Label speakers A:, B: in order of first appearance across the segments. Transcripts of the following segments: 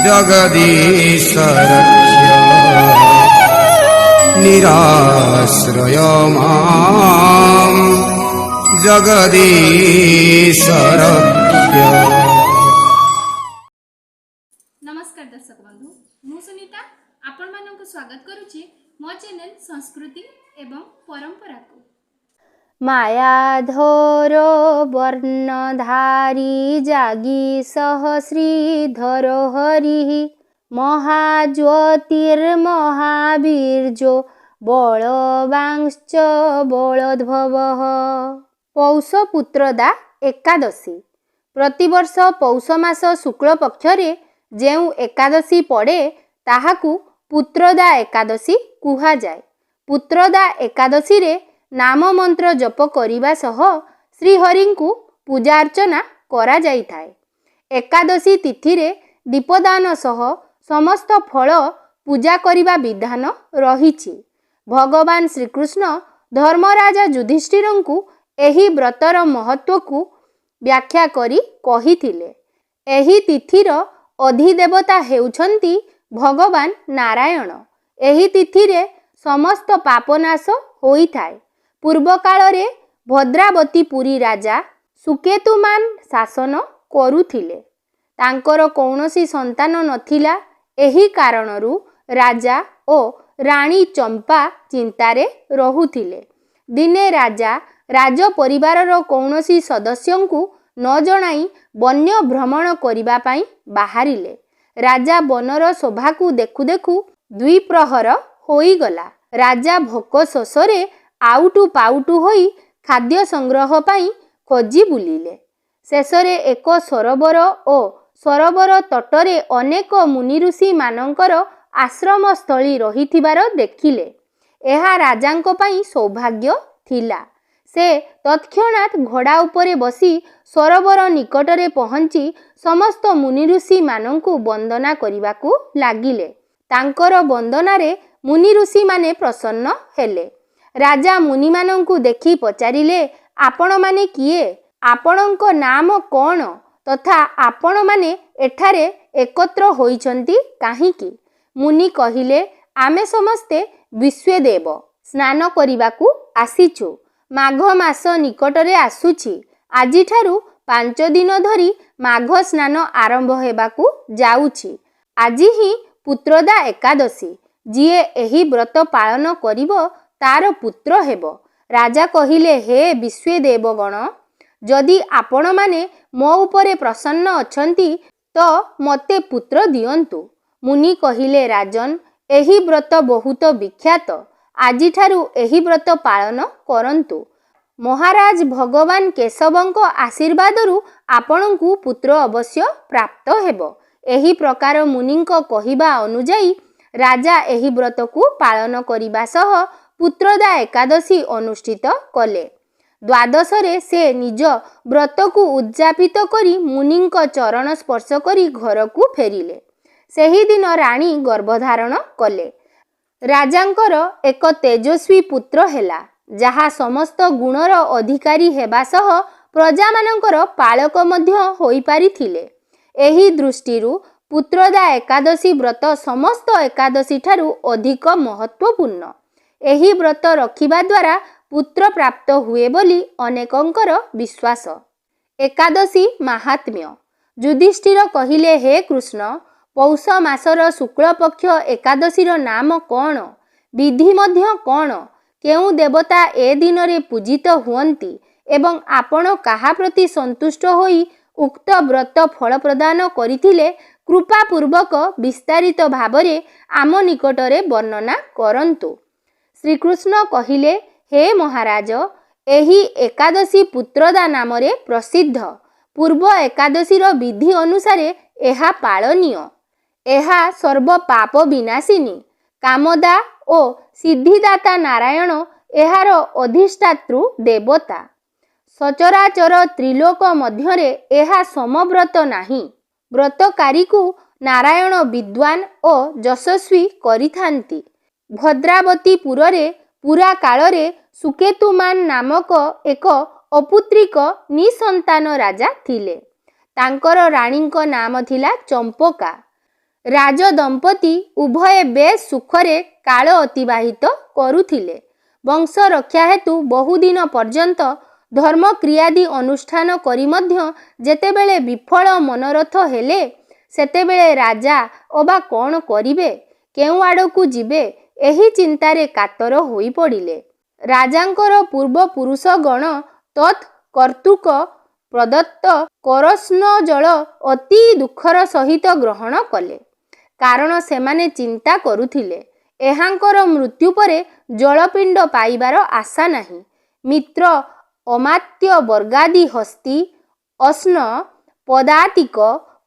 A: जगदीश रक्ष्य निराश्रय मां जगदीश रक्ष्य।
B: नमस्कार दर्शक बंधु, मु सुनीता आपण मानक स्वागत करुछि मो चैनल संस्कृति एवं परंपरा को।
C: मायाधर वर्णधारी जागी सह श्रीधर हरि महाज्योतिर्महावीर्यो बलवांश्च बलद्भवः। पौषपुत्रदा एकादशी प्रतिवर्ष पौष मास शुक्ल पक्षरे जेउ एकादशी पड़े ताहाकु पुत्रदा एकादशी कुहा जाए। पुत्रदा एकादशी रे नाम मंत्र जप करिबा सह श्रीहरिंकु पूजा अर्चना करा जाइथाए। एकादशी तिथि रे दीपदान सह समस्त फल पूजा करिबा विधान रहिछि। भगवान श्रीकृष्ण धर्मराजा युधिष्ठिरंकु एही व्रतर महत्व को व्याख्या करी कहिथिले। एही तिथिर अधिदेवता हेउछन्ति भगवान नारायण। एही तिथि रे समस्त पापनाश होइथाए। पूर्व कालरे भद्रावतीपुरी राजा सुकेतुमान शासन करुथिले। तांकर कौनसी संतान नथिला। एही कारणरू राजा ओ रानी चंपा चिंतारे रहुथिले। दिने राजा राज परिवारर कौनसी सदस्यंकु न जणाई वन्य भ्रमण करिबा पई बाहरिले। राजा बनर शोभाकु देखु देखु द्विप्रहर होईगला। राजा भोक शोषरे आउटु पाउटु होई खाद्य संग्रह पाई खोजी बुलिले। शेषरे एक सरोवर ओ सरोवर तटरे अनेक मुनि ऋषि मानकर आश्रम स्थली रहिथिबार देखिले। एहा राजांको पाई सौभाग्य थिला। से तत्क्षणात घोड़ा उपरे बसी सरोवर निकटरे पहुंची समस्त मुनि ऋषि मानंकु वंदना करिबाकू लागिले। तांकर वंदनारे मुनि ऋषि माने प्रसन्न हेले। राजा मुनि मानंकु देखि पचारिले, आपण माने किए? आपणଙ୍କ नाम कौन तथा आपण माने एठारे एकत्र होइछन्ति काहीकि? मुनि कहिले, आमे समस्ते विश्वदेव स्नान करिबाकू आसीछु। माघ मास निकटरे आसुछि। आजिठारु 5 दिन धरी माघ स्नान आरंभ हेबाकू जाउछि। आजि ही पुत्रदा एकादशी। जिए एही व्रत पालन करिवो तार पुत्र हेब। राजा कहिले, हे विश्वदेवगण, जदि आपण माने मो उपरे प्रसन्न अछन्ति तो मते पुत्र दियंतु। मुनि कहिले, राजन, एही व्रत बहुत विख्यात। आजिठारु एही व्रत पालन करंतु। महाराज भगवान केशवंक आशीर्वादरु आपणंकु पुत्र अवश्य प्राप्त हेब। एही प्रकार मुनिंक कहिबा अनुजाई राजा एही व्रतकु पालन करिबा सह पुत्रदा एकादशी अनुष्ठित कले। द्वादशरे से निज व्रतकु उद्यापित करी मुनिंक चरण स्पर्श करी घरकु फेरिले। सेही दिन रानी गर्भधारण कले। राजांकर एक तेजस्वी पुत्र हेला, जहा समस्त गुणर अधिकारी हेबा सह प्रजा मानंकर पालक मध्य होई पारिथिले। एही दृष्टिरु पुत्रदा एकादशी व्रत समस्त एकादशी ठारु अधिक महत्वपूर्ण। एही व्रत रखिबा द्वारा पुत्र प्राप्त हुए बोली अनेकंकर विश्वास। एकादशी महात्म्य। युधिष्ठिर कहिले, हे कृष्ण, पौष मासर शुक्ल पक्ष एकादशीर नाम कौन? विधि मध्य कौन? केउ देवता ए दिनरे पूजित हुअन्ति एवं आपण काहा प्रति संतुष्ट होई उक्त व्रत फल प्रदान करिथिले कृपा पूर्वक विस्तारित भावरे आम निकटरे वर्णना करंतु। श्रीकृष्ण कहिले, हे महाराज, एही एकादशी पुत्रदा नामरे प्रसिद्ध। पूर्व एकादशीर विधि अनुसारे एहा पालनीय। एहा सर्व पाप विनाशिनी। कामदा ओ सिद्धिदाता नारायण एहार अधिष्ठातृ देवता। सचराचर त्रिलोक मध्यरे एहा समव्रत नाही। व्रतकारी को नारायण विद्वान ओ यशस्वी करिथांती। भद्रावतीपुरे पुरा कालरे सुकेतुमान नामक एक अपुत्रिक निसंतान राजा थिले। तांकर राणींक नाम थिला चंपका। ରାଜଦମ୍ପତି ଉଭୟେ ବେଶ୍ ସୁଖରେ କାଳ ଅତିବାହିତ କରୁଥିଲେ। ବଂଶ ରକ୍ଷା ହେତୁ ବହୁଦିନ ପର୍ଯ୍ୟନ୍ତ ଧର୍ମକ୍ରିୟାଦି ଅନୁଷ୍ଠାନ କରି ମଧ୍ୟ ଯେତେବେଳେ ବିଫଳ ମନୋରଥ ହେଲେ, ସେତେବେଳେ ରାଜା ଅବା କ'ଣ କରିବେ, କେଉଁ ଆଡ଼କୁ ଯିବେ, ଏହି ଚିନ୍ତାରେ କାତର ହୋଇପଡ଼ିଲେ। ରାଜାଙ୍କର ପୂର୍ବପୁରୁଷଗଣ ତତ୍ କର୍ତ୍ତୃକ ପ୍ରଦତ୍ତ କରସ୍ନଜଳ ଅତି ଦୁଃଖର ସହିତ ଗ୍ରହଣ କଲେ। କାରଣ ସେମାନେ ଚିନ୍ତା କରୁଥିଲେ, ଏହାଙ୍କର ମୃତ୍ୟୁ ପରେ ଜଳପିଣ୍ଡ ପାଇବାର ଆଶା ନାହିଁ। ମିତ୍ର ଅମାତ୍ୟ ବର୍ଗାଦି ହସ୍ତି ଅଶ୍ନ ପଦାତିକ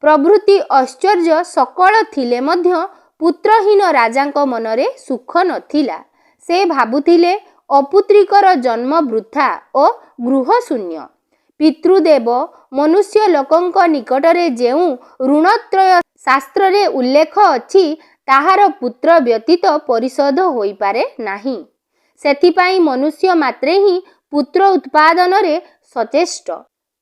C: ପ୍ରଭୃତି ଐଶ୍ୱର୍ଯ୍ୟ ସକଳ ଥିଲେ ମଧ୍ୟ ପୁତ୍ରହୀନ ରାଜାଙ୍କ ମନରେ ସୁଖ ନଥିଲା। ସେ ଭାବୁଥିଲେ ଅପୁତ୍ରିକର ଜନ୍ମ ବୃଥା ଓ ଗୃହଶୂନ୍ୟ। ପିତୃଦେବ ମନୁଷ୍ୟ ଲୋକଙ୍କ ନିକଟରେ ଯେଉଁ ଋଣତ୍ରୟ ଶାସ୍ତ୍ରରେ ଉଲ୍ଲେଖ ଅଛି, ତାହାର ପୁତ୍ର ବ୍ୟତୀତ ପରିଶୋଧ ହୋଇପାରେ ନାହିଁ। ସେଥିପାଇଁ ମନୁଷ୍ୟ ମାତ୍ରେ ହିଁ ପୁତ୍ର ଉତ୍ପାଦନରେ ସଚେଷ୍ଟ।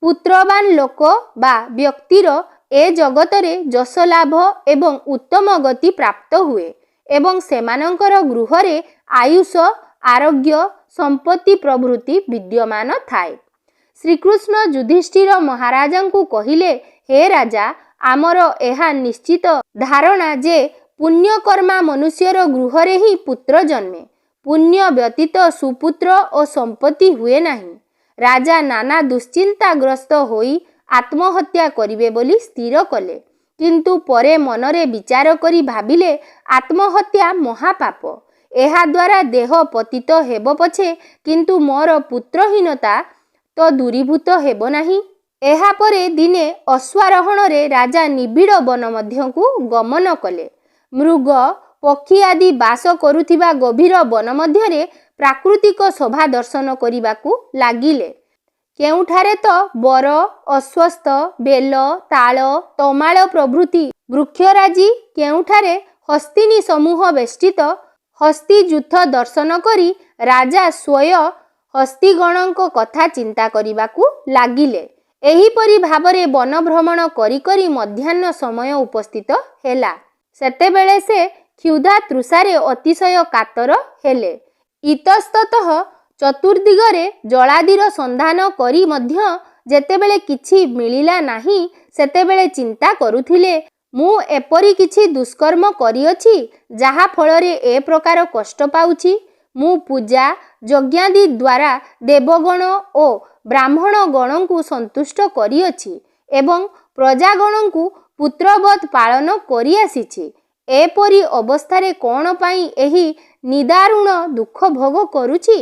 C: ପୁତ୍ରବାନ ଲୋକ ବା ବ୍ୟକ୍ତିର ଏ ଜଗତରେ ଯଶଲାଭ ଏବଂ ଉତ୍ତମ ଗତି ପ୍ରାପ୍ତ ହୁଏ ଏବଂ ସେମାନଙ୍କର ଗୃହରେ ଆୟୁଷ, ଆରୋଗ୍ୟ, ସମ୍ପତ୍ତି ପ୍ରଭୃତି ବିଦ୍ୟମାନ ଥାଏ। ଶ୍ରୀକୃଷ୍ଣ ଯୁଧିଷ୍ଠିର ମହାରାଜାଙ୍କୁ କହିଲେ, ହେ ରାଜା, ଆମର ଏହା ନିଶ୍ଚିତ ଧାରଣା ଯେ ପୁଣ୍ୟକର୍ମା ମନୁଷ୍ୟର ଗୃହରେ ହିଁ ପୁତ୍ର ଜନ୍ମେ। ପୁଣ୍ୟ ବ୍ୟତୀତ ସୁପୁତ୍ର ଓ ସମ୍ପତ୍ତି ହୁଏ ନାହିଁ। ରାଜା ନାନା ଦୁଶ୍ଚିନ୍ତାଗ୍ରସ୍ତ ହୋଇ ଆତ୍ମହତ୍ୟା କରିବେ ବୋଲି ସ୍ଥିର କଲେ। କିନ୍ତୁ ପରେ ମନରେ ବିଚାର କରି ଭାବିଲେ, ଆତ୍ମହତ୍ୟା ମହାପାପ। ଏହାଦ୍ୱାରା ଦେହ ପତିତ ହେବ ପଛେ, କିନ୍ତୁ ମୋର ପୁତ୍ରହୀନତା ତ ଦୂରୀଭୂତ ହେବ ନାହିଁ। ଏହାପରେ ଦିନେ ଅଶ୍ୱାରୋହଣରେ ରାଜା ନିବିଡ଼ ବନ ମଧ୍ୟକୁ ଗମନ କଲେ। ମୃଗ ପକ୍ଷୀ ଆଦି ବାସ କରୁଥିବା ଗଭୀର ବନ ମଧ୍ୟରେ ପ୍ରାକୃତିକ ଶୋଭା ଦର୍ଶନ କରିବାକୁ ଲାଗିଲେ। କେଉଁଠାରେ ତ ବର, ଅଶ୍ୱତ୍ଥ, ବେଲ, ତାଳ, ତମାଳ ପ୍ରଭୃତି ବୃକ୍ଷରାଜି, କେଉଁଠାରେ ହସ୍ତିନୀ ସମୂହ ବେଷ୍ଟିତ। ହସ୍ତୀଯୂଥ ଦର୍ଶନ କରି ରାଜା ସ୍ୱୟଂ ହସ୍ତୀଗଣଙ୍କ କଥା ଚିନ୍ତା କରିବାକୁ ଲାଗିଲେ। ଏହିପରି ଭାବରେ ବନ ଭ୍ରମଣ କରି କରି ମଧ୍ୟାହ୍ନ ସମୟ ଉପସ୍ଥିତ ହେଲା। ସେତେବେଳେ ସେ କ୍ଷୁଧା ତୃଷାରେ ଅତିଶୟ କାତର ହେଲେ। ଇତସ୍ତତଃ ଚତୁର୍ଦିଗରେ ଜଳାଦିର ସନ୍ଧାନ କରି ମଧ୍ୟ ଯେତେବେଳେ କିଛି ମିଳିଲା ନାହିଁ, ସେତେବେଳେ ଚିନ୍ତା କରୁଥିଲେ, ମୁଁ ଏପରି କିଛି ଦୁଷ୍କର୍ମ କରିଅଛି ଯାହା ଫଳରେ ଏ ପ୍ରକାର କଷ୍ଟ ପାଉଛି। ମୁଁ ପୂଜା ଯଜ୍ଞାଦି ଦ୍ୱାରା ଦେବଗଣ ଓ ବ୍ରାହ୍ମଣଗଣଙ୍କୁ ସନ୍ତୁଷ୍ଟ କରିଅଛି ଏବଂ ପ୍ରଜାଗଣଙ୍କୁ ପୁତ୍ରବତ୍ ପାଳନ କରିଆସିଛି। ଏପରି ଅବସ୍ଥାରେ କ'ଣ ପାଇଁ ଏହି ନିଦାରୁଣ ଦୁଃଖ ଭୋଗ କରୁଛି?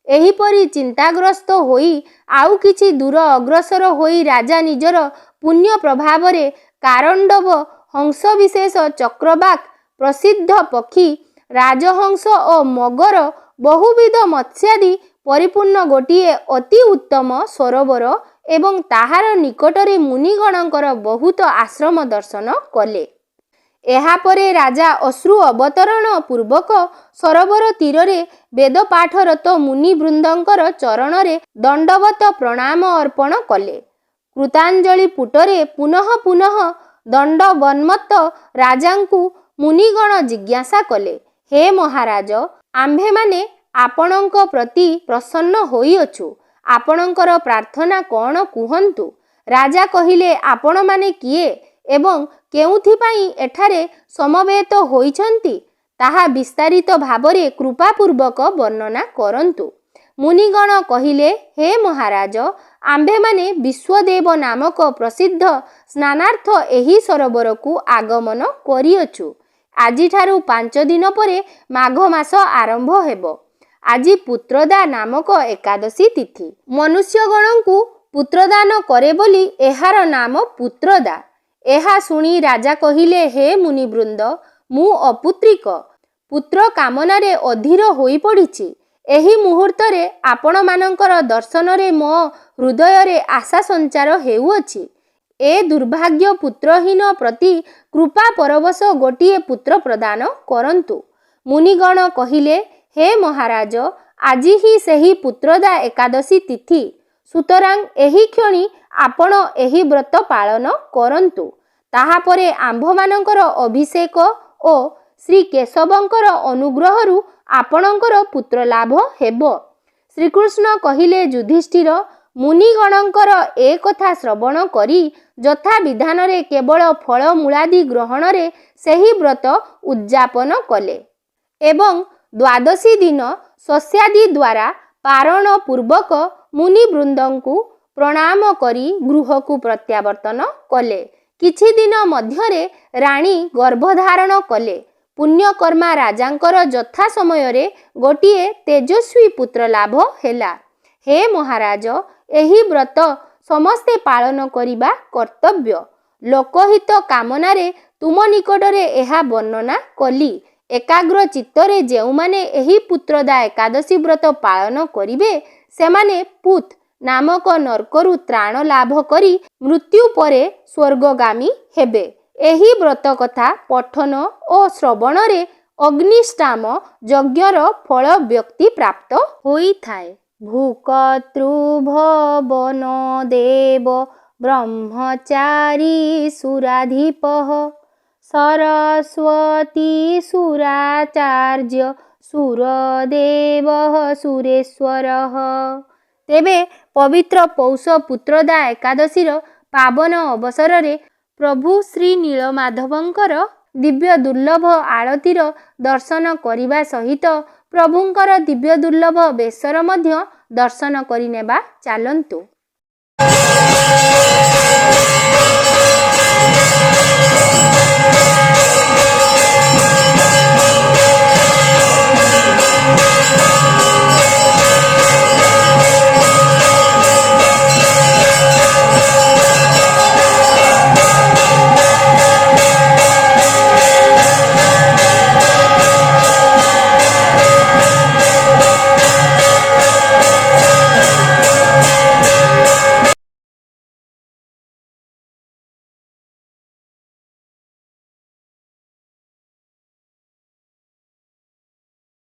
C: ଏହିପରି ଚିନ୍ତାଗ୍ରସ୍ତ ହୋଇ ଆଉ କିଛି ଦୂର ଅଗ୍ରସର ହୋଇ ରାଜା ନିଜର ପୁଣ୍ୟ ପ୍ରଭାବରେ କାରଣ୍ଡବ ହଂସବିଶେଷ, ଚକ୍ରବାକ ପ୍ରସିଦ୍ଧ ପକ୍ଷୀ, ରାଜହଂସ ଓ ମଗର ବହୁବିଧ ମତ୍ସ୍ୟାଦି ପରିପୂର୍ଣ୍ଣ ଗୋଟିଏ ଅତି ଉତ୍ତମ ସରୋବର ଏବଂ ତାହାର ନିକଟରେ ମୁନିଗଣଙ୍କର ବହୁତ ଆଶ୍ରମ ଦର୍ଶନ କଲେ। ଏହାପରେ ରାଜା ଅଶ୍ରୁ ଅବତରଣ ପୂର୍ବକ ସରୋବର ତୀରରେ ବେଦପାଠରତ ମୁନିବୃନ୍ଦଙ୍କର ଚରଣରେ ଦଣ୍ଡବତ ପ୍ରଣାମ ଅର୍ପଣ କଲେ। କୃତାଞ୍ଜଳି ପୁଟରେ ପୁନଃ ପୁନଃ ଦଣ୍ଡବନ୍ମତ୍ତ ରାଜାଙ୍କୁ ମୁନିଗଣ ଜିଜ୍ଞାସା କଲେ, ହେ ମହାରାଜ, ଆମ୍ଭେମାନେ ଆପଣଙ୍କ ପ୍ରତି ପ୍ରସନ୍ନ ହୋଇଅଛୁ। ଆପଣଙ୍କର ପ୍ରାର୍ଥନା କ'ଣ କୁହନ୍ତୁ। ରାଜା କହିଲେ, ଆପଣମାନେ କିଏ ଏବଂ କେଉଁଥିପାଇଁ ଏଠାରେ ସମବେତ ହୋଇଛନ୍ତି, ତାହା ବିସ୍ତାରିତ ଭାବରେ କୃପାପୂର୍ବକ ବର୍ଣ୍ଣନା କରନ୍ତୁ। ମୁନିଗଣ କହିଲେ, ହେ ମହାରାଜ, ଆମ୍ଭେମାନେ ବିଶ୍ୱଦେବ ନାମକ ପ୍ରସିଦ୍ଧ ସ୍ନାନାର୍ଥ ଏହି ସରୋବରକୁ ଆଗମନ କରିଅଛୁ। ଆଜିଠାରୁ 5 ଦିନ ପରେ ମାଘ ମାସ ଆରମ୍ଭ ହେବ। ଆଜି ପୁତ୍ରଦା ନାମକ ଏକାଦଶୀ ତିଥି। ମନୁଷ୍ୟଗଣଙ୍କୁ ପୁତ୍ରଦାନ କରେ ବୋଲି ଏହାର ନାମ ପୁତ୍ରଦା। ଏହା ଶୁଣି ରାଜା କହିଲେ, ହେ ମୁନିବୃନ୍ଦ, ମୁଁ ଅପୁତ୍ରିକ, ପୁତ୍ର କାମନାରେ ଅଧୀର ହୋଇପଡ଼ିଛି। ଏହି ମୁହୂର୍ତ୍ତରେ ଆପଣମାନଙ୍କର ଦର୍ଶନରେ ମୋ ହୃଦୟରେ ଆଶା ସଞ୍ଚାର ହେଉଅଛି। ଏ ଦୁର୍ଭାଗ୍ୟ ପୁତ୍ରହୀନ ପ୍ରତି କୃପା ପରବଶ ଗୋଟିଏ ପୁତ୍ର ପ୍ରଦାନ କରନ୍ତୁ। ମୁନିଗଣ କହିଲେ, ହେ ମହାରାଜ, ଆଜି ହିଁ ସେହି ପୁତ୍ରଦା ଏକାଦଶୀ ତିଥି। ସୁତରାଂ ଏହି କ୍ଷଣି ଆପଣ ଏହି ବ୍ରତ ପାଳନ କରନ୍ତୁ। ତାହାପରେ ଆମ୍ଭମାନଙ୍କର ଅଭିଷେକ ଓ ଶ୍ରୀ କେଶବଙ୍କର ଅନୁଗ୍ରହରୁ ଆପଣଙ୍କର ପୁତ୍ର ଲାଭ ହେବ। ଶ୍ରୀକୃଷ୍ଣ କହିଲେ, ଯୁଧିଷ୍ଠିର, ମୁନିଗଣଙ୍କର ଏ କଥା ଶ୍ରବଣ କରି ଯଥା ବିଧାନରେ କେବଳ ଫଳମୂଳାଦି ଗ୍ରହଣରେ ସେହି ବ୍ରତ ଉଦ୍ଯାପନ କଲେ ଏବଂ ଦ୍ୱାଦଶୀ ଦିନ ଶସ୍ୟାଦି ଦ୍ୱାରା ପାରଣ ପୂର୍ବକ ମୁନିବୃନ୍ଦଙ୍କୁ ପ୍ରଣାମ କରି ଗୃହକୁ ପ୍ରତ୍ୟାବର୍ତ୍ତନ କଲେ। କିଛି ଦିନ ମଧ୍ୟରେ ରାଣୀ ଗର୍ଭଧାରଣ କଲେ। ପୁଣ୍ୟକର୍ମା ରାଜାଙ୍କର ଯଥା ସମୟରେ ଗୋଟିଏ ତେଜସ୍ୱୀ ପୁତ୍ର ଲାଭ ହେଲା। ହେ ମହାରାଜ, ଏହି ବ୍ରତ ସମସ୍ତେ ପାଳନ କରିବା କର୍ତ୍ତବ୍ୟ। ଲୋକହିତ କାମନାରେ ତୁମ ନିକଟରେ ଏହା ବର୍ଣ୍ଣନା କଲି। ଏକାଗ୍ର ଚିତ୍ତରେ ଯେଉଁମାନେ ଏହି ପୁତ୍ରଦା ଏକାଦଶୀ ବ୍ରତ ପାଳନ କରିବେ ସେମାନେ ପୁତ୍ ନାମକ ନର୍କରୁ ତ୍ରାଣ ଲାଭ କରି ମୃତ୍ୟୁ ପରେ ସ୍ୱର୍ଗଗାମୀ ହେବେ। ଏହି ବ୍ରତ କଥା ପଠନ ଓ ଶ୍ରବଣରେ ଅଗ୍ନିଷ୍ଟାମ ଯଜ୍ଞର ଫଳ ବ୍ୟକ୍ତି ପ୍ରାପ୍ତ ହୋଇଥାଏ। ଭୂକତୃଭବନ ଦେବ ବ୍ରହ୍ମଚାରୀ ସୁରାଧିପଃ ସରସ୍ୱତୀ ସୁରାଚାର୍ଯ୍ୟ ସୁରଦେବ ସୁରେଶ୍ୱରଃ। ତେବେ ପବିତ୍ର ପୌଷ ପୁତ୍ରଦା ଏକାଦଶୀର ପାବନ ଅବସରରେ ପ୍ରଭୁ ଶ୍ରୀ ନୀଳମାଧବଙ୍କର ଦିବ୍ୟ ଦୁର୍ଲଭ ଆଳତୀର ଦର୍ଶନ କରିବା ସହିତ ପ୍ରଭୁଙ୍କର ଦିବ୍ୟ ଦୁର୍ଲଭ ବେଶର ମଧ୍ୟ ଦର୍ଶନ କରିନେବା। ଚାଲନ୍ତୁ।